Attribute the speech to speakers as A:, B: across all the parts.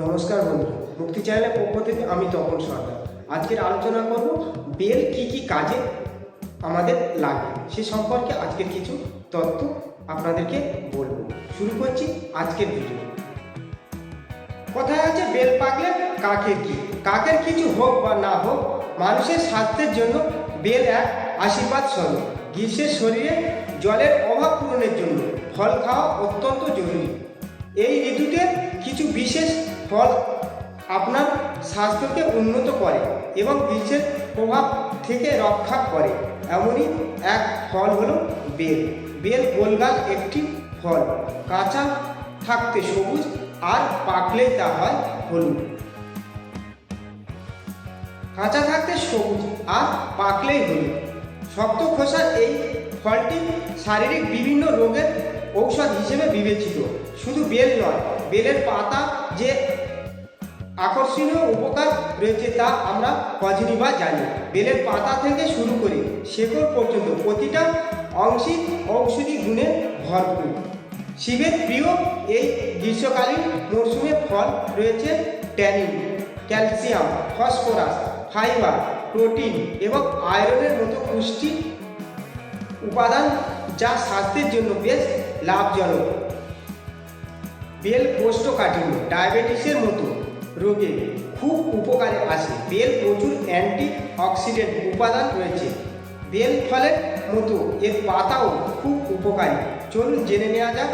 A: নমস্কার বন্ধুরা, মুক্তি চ্যানেলের পক্ষ থেকে আমি তপন সরকার। আজকের আলোচনা করব বেল কি কাজে আমাদের লাগে সে সম্পর্কে আজকের কিছু তথ্য আপনাদেরকে বলবো। শুরু করছি আজকের ভিডিও। কথায় আছে বেল পাকলে কাকের কি। কাকের কিছু হোক বা না হোক, মানুষের স্বাস্থ্যের জন্য বেল এক আশীর্বাদ স্বরূপ। গ্রীষ্মের শরীরে জলের অভাব পূরণের জন্য ফল খাওয়া অত্যন্ত জরুরি। এই ঋতুতে কিছু বিশেষ ফল আপনার স্বাস্থ্যকে উন্নত করে এবং গ্রীষ্মের প্রভাব থেকে রক্ষা করে। এমনই এক ফল হলো বেল। বেল গোলগাল একটি ফল, কাঁচা থাকতে সবুজ আর পাকলেই তা হয় হলুদ। কাঁচা থাকতে সবুজ আর পাকলেই হলুদ। শক্ত খোসার এই ফলটি শারীরিক বিভিন্ন রোগের ঔষধ হিসেবে বিবেচিত। শুধু বেল নয়, বেলের পাতা যে আকর্ষণীয় উপকার রয়েছে তা আমরা কজনই বা জানি। বেলের পাতা থেকে শুরু করে শেকড় পর্যন্ত প্রতিটা অংশই ঔষধি গুণে ভরপুর। শিবের প্রিয় এই গ্রীষ্মকালীন মরশুমে ফল রয়েছে tannin, calcium, phosphorus, fibre, protein এবং আয়রনের মতো পুষ্টি উপাদান যা স্বাস্থ্যের জন্য বেশ লাভজনক। বেল কোষ্ঠকাঠিন্য, ডায়াবেটিসের মতো রোগে খুব উপকারে আসে। বেল প্রচুর অ্যান্টি অক্সিডেন্ট উপাদান রয়েছে। বেল ফলের মতো এর পাতাও খুব উপকারী। চলুন জেনে নেওয়া যাক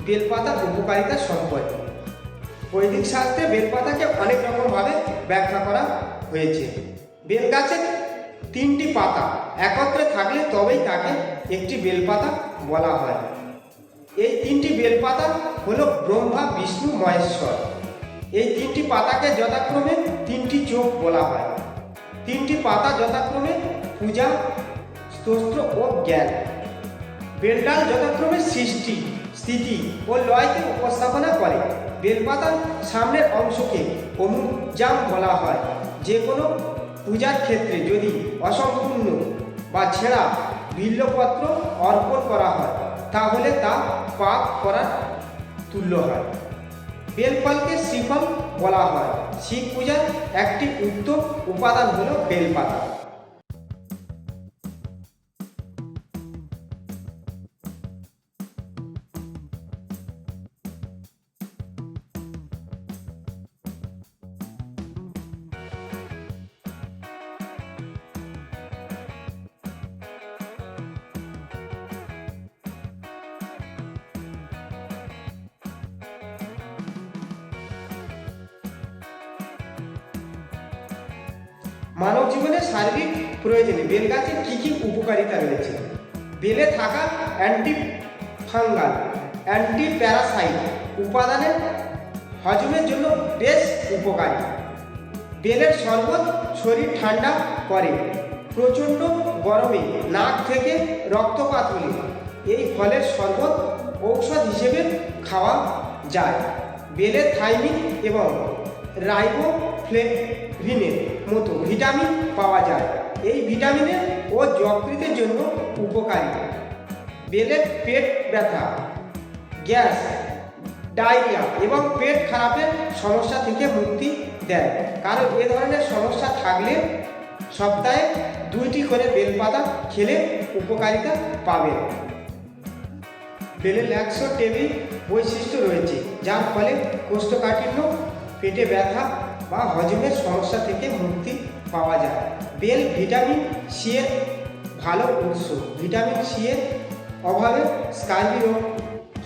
A: বেলপাতার উপকারিতা সম্পর্কে। বৈদিক শাস্ত্রে বেলপাতাকে অনেক রকমভাবে ব্যাখ্যা করা হয়েছে। বেল গাছের 3টি পাতা একত্রে থাকলে তবেই তাকে একটি বেলপাতা বলা হয়। এই 3টি বেলপাতা হলো ব্রহ্মা, বিষ্ণু, মহেশ্বর। এই 3টি পাতাকে যথাক্রমে 3টি চোখ বলা হয়। 3টি পাতা যথাক্রমে পূজা, স্তোত্র ও জ্ঞান। বেলডাল যথাক্রমে সৃষ্টি, স্থিতি ও লয়কে উপস্থাপনা করে। বেলপাতার সামনের অংশকে অমুজাম বলা হয়। যে কোনো পূজার ক্ষেত্রে যদি অসম্পূর্ণ বা ছেঁড়া বিল্বপত্র অর্পণ করা হয় তাহলে তা পাপ করার তুল্য হয়। বেলফলকে শ্রীফল বলা হয়। শিব পূজার একটি উত্তম উপাদান হল বেলপাতা। মানব জীবনের শারীরিক প্রয়োজনে বেল গাছের কী উপকারিতা রয়েছে? বেলে থাকা অ্যান্টিফাঙ্গাল, অ্যান্টিপ্যারাসাইট উপাদানের হজমের জন্য বেশ উপকারী। বেলের শরবত শরীর ঠান্ডা করে। প্রচণ্ড গরমে নাক থেকে রক্তপাত হলে এই ফলের শরবত ঔষধ হিসেবে খাওয়া যায়। বেলে থাইমিন এবং রাইবোফ্লেভিনের মতো ভিটামিন পাওয়া যায়। এই ভিটামিনের ও যকৃতের জন্য উপকারী। বেলের পেট ব্যথা, গ্যাস, ডায়রিয়া এবং পেট খারাপের সমস্যা থেকে মুক্তি দেয়। কারণ এ ধরনের সমস্যা থাকলে সপ্তাহে 2টি করে বেলপাতা খেলে উপকারিতা পাবেন। বেলের ল্যাক্সোটেবিক বৈশিষ্ট্য রয়েছে যার ফলে কোষ্ঠকাঠিন্য, পেটে ব্যথা বা হজমের সমস্যা থেকে মুক্তি পাওয়া যায়। বেল ভিটামিন সি এর ভালো উৎস। ভিটামিন সি এর অভাবে স্কার্বি রোগ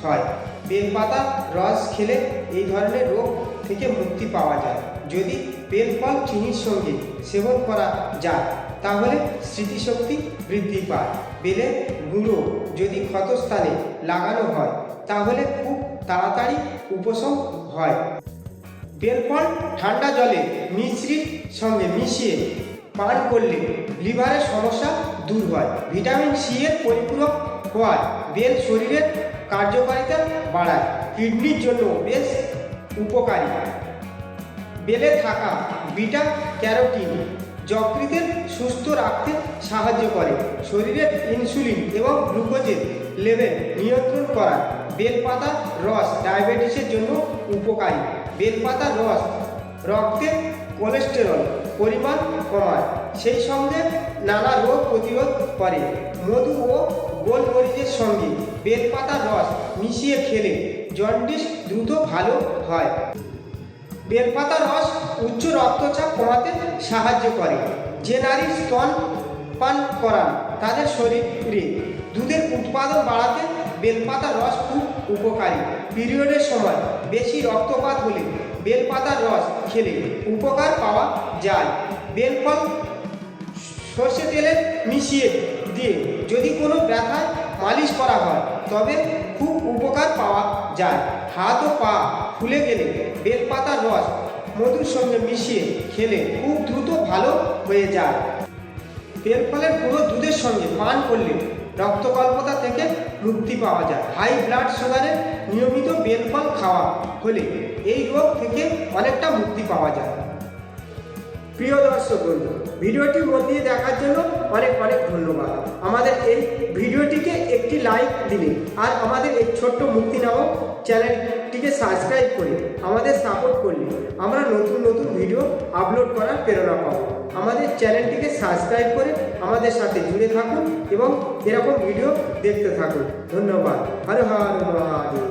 A: হয়। বেলপাতার রস খেলে এই ধরনের রোগ থেকে মুক্তি পাওয়া যায়। যদি বেলফল চিনির সঙ্গে সেবন করা যায় তাহলে স্মৃতিশক্তি বৃদ্ধি পায়। বেলের গুঁড়ো যদি ক্ষতস্থানে লাগানো হয় তাহলে খুব তাড়াতাড়ি উপশম হয়। বেলফল ঠান্ডা জলে মিশ্রির সঙ্গে মিশিয়ে পান করলে লিভারের সমস্যা দূর হয়। ভিটামিন সি এর পরিপূরক হওয়ায় বেল শরীরের কার্যকারিতা বাড়ায়। কিডনির জন্য বেশ উপকারী। বেলে থাকা বিটা ক্যারোটিন যকৃতের সুস্থ রাখতে সাহায্য করে। শরীরের ইনসুলিন এবং গ্লুকোজের লেভেল নিয়ন্ত্রণ করায়। বেলপাতার রস ডায়াবেটিসের জন্য উপকারী। বেলপাতার রস রক্তে কোলেস্টেরল পরিমাণ কমায়, সেই সঙ্গে নানা রোগ প্রতিরোধ করে। মধু ও গোলমরিচের সঙ্গে বেলপাতার রস মিশিয়ে খেলে জন্ডিস দ্রুত ভালো হয়। বেলপাতার রস উচ্চ রক্তচাপ কমাতে সাহায্য করে। যে নারী স্তন পান করান তাদের শরীরে দুধের উৎপাদন বাড়াতে বেলপাতার রস খুব উপকারী। পিরিয়ডের সময় বেশি রক্তপাত হলে বেলপাতার রস খেলে উপকার পাওয়া যায়। বেলফল সর্ষে তেলে মিশিয়ে দিয়ে যদি কোনো ব্যথায় মালিশ করা হয় তবে খুব উপকার পাওয়া যায়। হাত ও পা ফুলে গেলে বেলপাতার রস মধুর সঙ্গে মিশিয়ে খেলে খুব দ্রুত ভালো হয়ে যায়। বেলফলের গুঁড়ো দুধের সঙ্গে পান করলে রক্তকল্পতা থেকে মুক্তি পাওয়া যায়। হাই ব্লাড সুগারের নিয়মিত বেলফল খাওয়া হলে এই রোগ থেকে অনেকটা মুক্তি পাওয়া যায়। প্রিয় দর্শক বন্ধু, ভিডিওটি মন দিয়ে দেখার জন্য অনেক অনেক ধন্যবাদ। আমাদের এই ভিডিওটিকে একটি লাইক দিলে আর আমাদের এই ছোট্ট মুক্তি নামক চ্যানেলটিকে সাবস্ক্রাইব করে আমাদের সাপোর্ট করলে আমরা নতুন নতুন ভিডিও আপলোড করার প্রেরণা পাবো। আমাদের চ্যানেলটিকে সাবস্ক্রাইব করে আমাদের সাথে জুড়ে থাকুন এবং এরকম ভিডিও দেখতে থাকুন। ধন্যবাদ। হর হর মহাদেব।